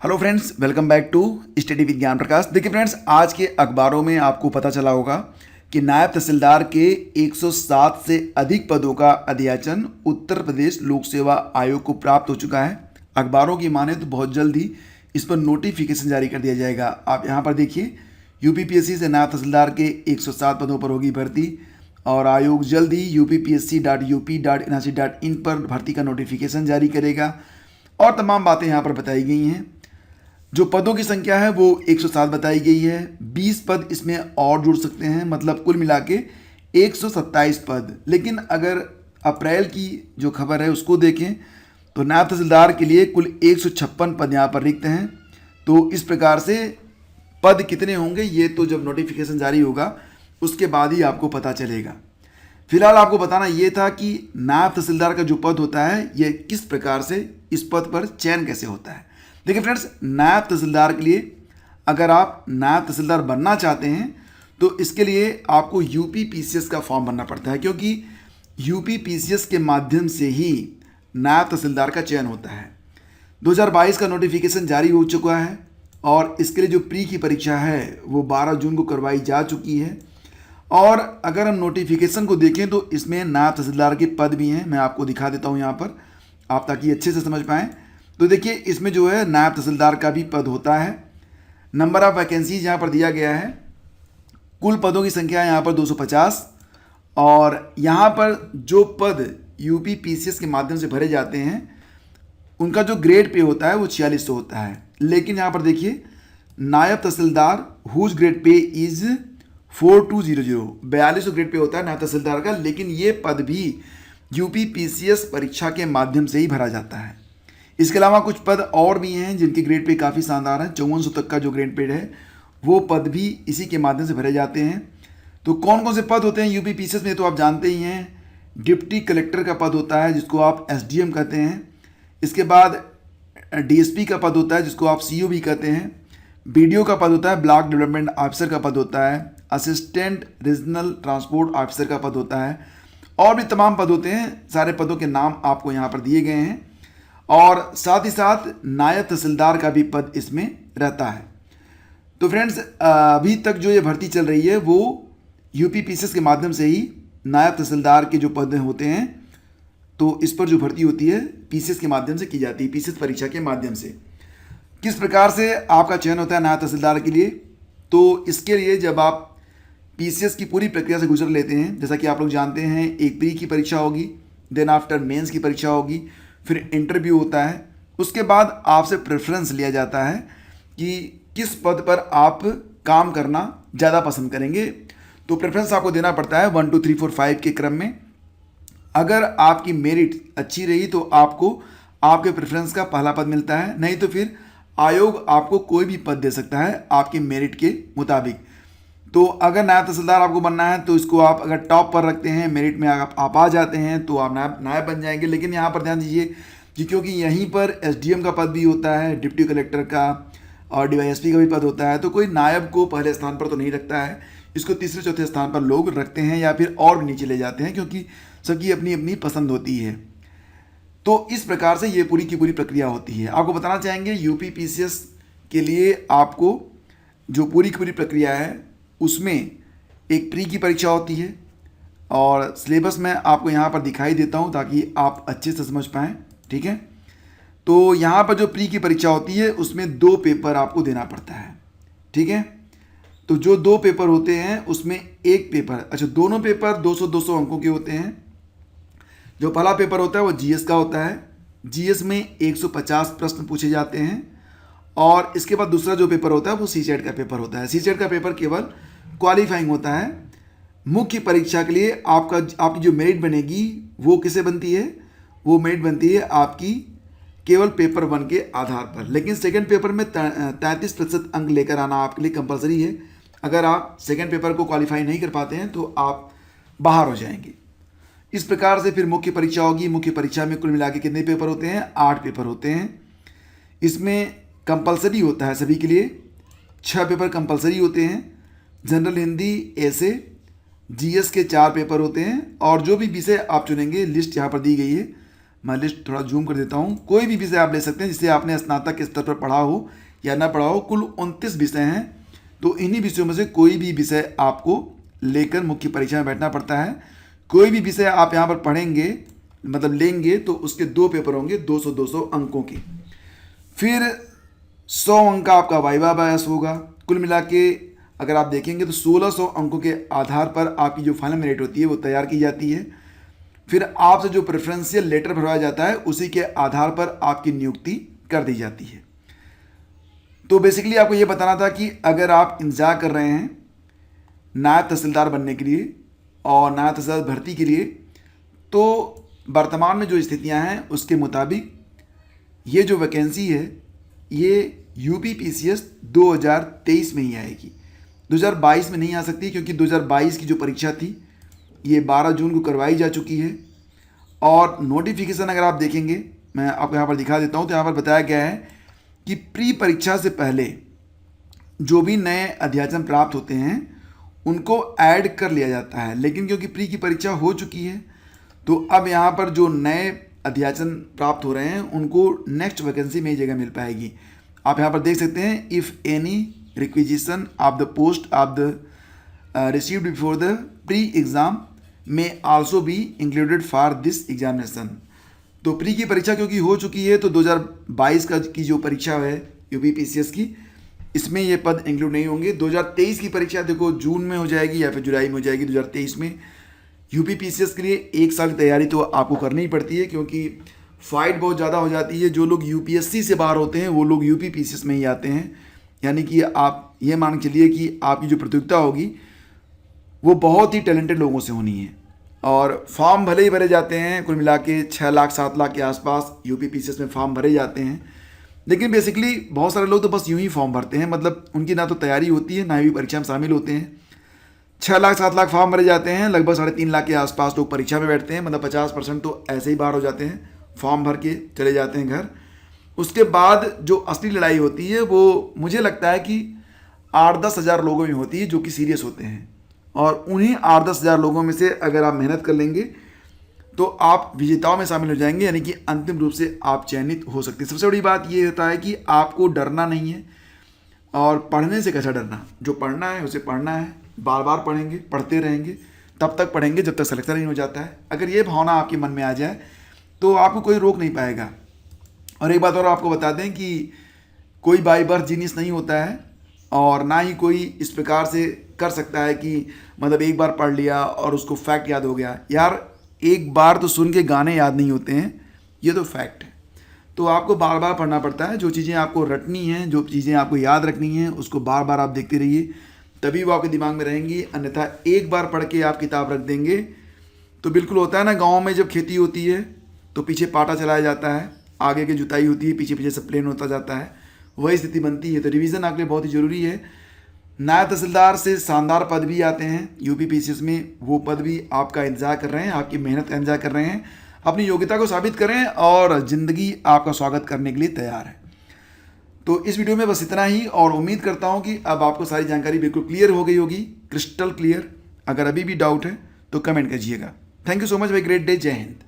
Hello friends, welcome back to study Vigyan Prakash. देखिए friends, आज के अखबारों में आपको पता चला होगा कि नायब तहसीलदार के 107 से अधिक पदों का अध्याचन उत्तर प्रदेश लोक सेवा आयोग को प्राप्त हो चुका है। अखबारों की माने तो बहुत जल्द ही इस पर नोटिफिकेशन जारी कर दिया जाएगा। आप यहाँ पर देखिए, यूपीपीएससी से नायब तहसीलदार के 107 पदों पर होगी भर्ती और आयोग जल्द ही uppsc.up.nic.in पर भर्ती का नोटिफिकेशन जारी करेगा और तमाम बातें यहाँ पर बताई गई हैं। जो पदों की संख्या है वो 107 बताई गई है। 20 पद इसमें और जुड़ सकते हैं, मतलब कुल मिला के 127 पद। लेकिन अगर अप्रैल की जो खबर है उसको देखें तो नायब तहसीलदार के लिए कुल 156 पद यहाँ पर रिक्त हैं। तो इस प्रकार से पद कितने होंगे ये तो जब नोटिफिकेशन जारी होगा उसके बाद ही आपको पता चलेगा। फिलहाल आपको बताना ये था कि नायब तहसीलदार का जो पद होता है ये किस प्रकार से, इस पद पर चयन कैसे होता है। देखिए फ्रेंड्स, नायब तहसीलदार के लिए अगर आप नायब तहसीलदार बनना चाहते हैं तो इसके लिए आपको यूपीपीसीएस का फॉर्म भरना पड़ता है, क्योंकि यूपीपीसीएस के माध्यम से ही नायब तहसीलदार का चयन होता है। 2022 का नोटिफिकेशन जारी हो चुका है और इसके लिए जो प्री की परीक्षा है वो 12 जून को करवाई जा चुकी है। और अगर हम नोटिफिकेशन को देखें तो इसमें नायब तहसीलदार के पद भी हैं। मैं आपको दिखा देता हूं यहाँ पर, आप ताकि अच्छे से समझ पाएँ। तो देखिए, इसमें जो है नायब तहसीलदार का भी पद होता है। नंबर ऑफ वैकेंसीज यहाँ पर दिया गया है। कुल पदों की संख्या है यहाँ पर 250 और यहाँ पर जो पद यूपीपीसीएस के माध्यम से भरे जाते हैं उनका जो ग्रेड पे होता है वो 4600 होता है। लेकिन यहाँ पर देखिए, नायब तहसीलदार whose grade pay is 4200, 4200 grade pay होता है नायब तहसीलदार का। लेकिन ये पद भी यूपीपीसीएस परीक्षा के माध्यम से ही भरा जाता है। इसके अलावा कुछ पद और भी हैं जिनके ग्रेड पे काफ़ी शानदार हैं। 5400 तक का जो ग्रेड पेड है वो पद भी इसी के माध्यम से भरे जाते हैं। तो कौन कौन से पद होते हैं यूपीपीसीएस में तो आप जानते ही हैं। डिप्टी कलेक्टर का पद होता है जिसको आप एसडीएम कहते हैं। इसके बाद डीएसपी का पद होता है जिसको आप सीओ भी कहते हैं। बीडीओ का पद होता है, ब्लॉक डेवलपमेंट ऑफिसर का पद होता है। असिस्टेंट रीजनल ट्रांसपोर्ट ऑफिसर का पद होता है और भी तमाम पद होते हैं। सारे पदों के नाम आपको यहाँ पर दिए गए हैं और साथ ही साथ नायब तहसीलदार का भी पद इसमें रहता है। तो फ्रेंड्स, अभी तक जो ये भर्ती चल रही है वो यूपीपीसीएस के माध्यम से ही नायब तहसीलदार के जो पद होते हैं तो इस पर जो भर्ती होती है पीसीएस के माध्यम से की जाती है, पीसीएस परीक्षा के माध्यम से। किस प्रकार से आपका चयन होता है नायब तहसीलदार के लिए, तो इसके लिए जब आप पीसीएस की पूरी प्रक्रिया से गुजर लेते हैं, जैसा कि आप लोग जानते हैं, एक प्री की परीक्षा होगी, देन आफ्टर मेंस की परीक्षा होगी, फिर इंटरव्यू होता है। उसके बाद आपसे प्रेफरेंस लिया जाता है कि किस पद पर आप काम करना ज़्यादा पसंद करेंगे। तो प्रेफरेंस आपको देना पड़ता है 1 2 3 4 5 के क्रम में। अगर आपकी मेरिट अच्छी रही तो आपको आपके प्रेफरेंस का पहला पद मिलता है, नहीं तो फिर आयोग आपको कोई भी पद दे सकता है आपके मेरिट के मुताबिक। तो अगर नायब तहसीलदार आपको बनना है तो इसको आप अगर टॉप पर रखते हैं, मेरिट में आप आ जाते हैं तो आप नायब बन जाएंगे। लेकिन यहाँ पर ध्यान दीजिए कि क्योंकि यहीं पर एसडीएम का पद भी होता है, डिप्टी कलेक्टर का और डीवाईएसपी का भी पद होता है, तो कोई नायब को पहले स्थान पर तो नहीं रखता है। इसको तीसरे चौथे स्थान पर लोग रखते हैं या फिर और भी नीचे ले जाते हैं, क्योंकि सबकी अपनी अपनी पसंद होती है। तो इस प्रकार से ये पूरी की पूरी प्रक्रिया होती है। आपको बताना चाहेंगे यूपीपीसीएस के लिए आपको जो पूरी की पूरी प्रक्रिया है उसमें एक प्री की परीक्षा होती है और सिलेबस मैं आपको यहाँ पर दिखाई देता हूँ ताकि आप अच्छे से समझ पाएँ, ठीक है। तो यहाँ पर जो प्री की परीक्षा होती है उसमें 2 पेपर आपको देना पड़ता है, ठीक है। तो जो 2 पेपर होते हैं उसमें एक पेपर, अच्छा दोनों पेपर 200-200 अंकों के होते हैं। जो पहला पेपर होता है वो जीएस का होता है। जीएस में 150 प्रश्न पूछे जाते हैं और इसके बाद दूसरा जो पेपर होता है वो सीसेट का पेपर होता है। सीसेट का पेपर केवल क्वालिफाइंग होता है। मुख्य परीक्षा के लिए आपकी जो मेरिट बनेगी वो किसे बनती है, वो मेरिट बनती है आपकी केवल पेपर 1 के आधार पर। लेकिन सेकंड पेपर में 33% अंक लेकर आना आपके लिए कंपलसरी है। अगर आप सेकंड पेपर को क्वालिफाई नहीं कर पाते हैं तो आप बाहर हो जाएंगे। इस प्रकार से फिर मुख्य परीक्षा होगी। मुख्य परीक्षा में कुल मिला के कितने पेपर होते हैं, 8 पेपर होते हैं। इसमें कंपलसरी होता है सभी के लिए, 6 पेपर कंपलसरी होते हैं। जनरल हिंदी, ऐसे, जीएस के 4 पेपर होते हैं और जो भी विषय आप चुनेंगे लिस्ट यहाँ पर दी गई है। मैं लिस्ट थोड़ा जूम कर देता हूँ। कोई भी विषय आप ले सकते हैं जिसे आपने स्नातक के स्तर पर पढ़ा हो या ना पढ़ा हो। कुल 29 विषय हैं, तो इन्हीं विषयों में से कोई भी विषय आपको लेकर मुख्य परीक्षा में बैठना पड़ता है। कोई भी विषय आप यहाँ पर पढ़ेंगे मतलब लेंगे तो उसके 2 पेपर होंगे 200-200 अंकों के। फिर 100 अंक का आपका वाइवा अभ्यास होगा। कुल मिला के अगर आप देखेंगे तो 1600 अंकों के आधार पर आपकी जो फाइनल मेरिट होती है वो तैयार की जाती है। फिर आपसे जो प्रेफरेंशियल लेटर भरवाया जाता है उसी के आधार पर आपकी नियुक्ति कर दी जाती है। तो बेसिकली आपको ये बताना था कि अगर आप इंतजार कर रहे हैं नायब तहसीलदार बनने के लिए और नायब तहसीलदार भर्ती के लिए, तो वर्तमान में जो स्थितियां हैं उसके मुताबिक ये जो वैकेंसी है ये UPPCS 2023 में ही आएगी। 2022 में नहीं आ सकती क्योंकि 2022 की जो परीक्षा थी ये 12 जून को करवाई जा चुकी है। और नोटिफिकेशन अगर आप देखेंगे, मैं आपको यहाँ पर दिखा देता हूँ, तो यहाँ पर बताया गया है कि प्री परीक्षा से पहले जो भी नए अध्याचन प्राप्त होते हैं उनको ऐड कर लिया जाता है, लेकिन क्योंकि प्री की परीक्षा हो चुकी है तो अब यहाँ पर जो नए अध्याचन प्राप्त हो रहे हैं उनको नेक्स्ट वैकेंसी में ही जगह मिल पाएगी। आप यहाँ पर देख सकते हैं, if any requisition of the post of the received before the pre exam में also be included for this examination. तो प्री की परीक्षा क्योंकि हो चुकी है तो 2022 का की जो परीक्षा है UPPCS की, इसमें ये पद इंक्लूड नहीं होंगे। 2023 की परीक्षा देखो जून में हो जाएगी या फिर जुलाई में हो जाएगी। 2023 में UPPCS के लिए 1 साल की तैयारी तो आपको करनी ही पड़ती है क्योंकि फाइट बहुत ज़्यादा हो जाती है। जो लोग UPSC से बाहर होते हैं वो लोग UPPCS में ही आते हैं। यानी कि आप ये मान के चलिए कि आपकी जो प्रतियोगिता होगी वो बहुत ही टैलेंटेड लोगों से होनी है। और फॉर्म भले ही भरे जाते हैं, कुल मिला के 6 लाख 7 लाख के आसपास UPPCS में फॉर्म भरे जाते हैं, लेकिन बेसिकली बहुत सारे लोग तो बस यूं ही फॉर्म भरते हैं, मतलब उनकी ना तो तैयारी होती है ना ही परीक्षा में शामिल होते हैं। 6 लाख 7 लाख फॉर्म भरे जाते हैं, लगभग 3.5 लाख के आसपास लोग परीक्षा में बैठते हैं, मतलब 50% तो ऐसे ही बाहर हो जाते हैं, फॉर्म भर के चले जाते हैं घर। उसके बाद जो असली लड़ाई होती है वो मुझे लगता है कि 8-10 हज़ार लोगों में होती है जो कि सीरियस होते हैं। और उन्हीं 8-10 हज़ार लोगों में से अगर आप मेहनत कर लेंगे तो आप विजेताओं में शामिल हो जाएंगे, यानी कि अंतिम रूप से आप चयनित हो सकते हैं। सबसे बड़ी बात ये होता है कि आपको डरना नहीं है, और पढ़ने से कैसा डरना। जो पढ़ना है उसे पढ़ना है, बार बार पढ़ेंगे, पढ़ते रहेंगे, तब तक पढ़ेंगे जब तक सिलेक्शन नहीं हो जाता है। अगर ये भावना आपके मन में आ जाए तो आपको कोई रोक नहीं पाएगा। और एक बात और आपको बता दें कि कोई बाई बर्थ जीनियस नहीं होता है, और ना ही कोई इस प्रकार से कर सकता है कि मतलब एक बार पढ़ लिया और उसको फैक्ट याद हो गया। यार एक बार तो सुन के गाने याद नहीं होते हैं, ये तो फैक्ट है। तो आपको बार बार पढ़ना पड़ता है। जो चीज़ें आपको रटनी हैं, जो चीज़ें आपको याद रखनी हैं, उसको बार बार आप देखते रहिए, तभी वो आपके दिमाग में रहेंगी। अन्यथा एक बार पढ़ के आप किताब रख देंगे तो बिल्कुल होता है ना, गाँव में जब खेती होती है तो पीछे पाटा चलाया जाता है, आगे की जुताई होती है, पीछे पीछे सब प्लेन होता जाता है, वही स्थिति बनती है। तो रिवीजन आपके लिए बहुत ही ज़रूरी है। नायब तहसीलदार से शानदार पद भी आते हैं UPPCS में, वो पद भी आपका इंतजार कर रहे हैं, आपकी मेहनत का इंतजार कर रहे हैं। अपनी योग्यता को साबित करें और ज़िंदगी आपका स्वागत करने के लिए तैयार है। तो इस वीडियो में बस इतना ही, और उम्मीद करता हूँ कि अब आपको सारी जानकारी बिल्कुल क्लियर हो गई होगी, क्रिस्टल क्लियर। अगर अभी भी डाउट है तो कमेंट कीजिएगा। Thank you so much, bye great day, जय हिंद।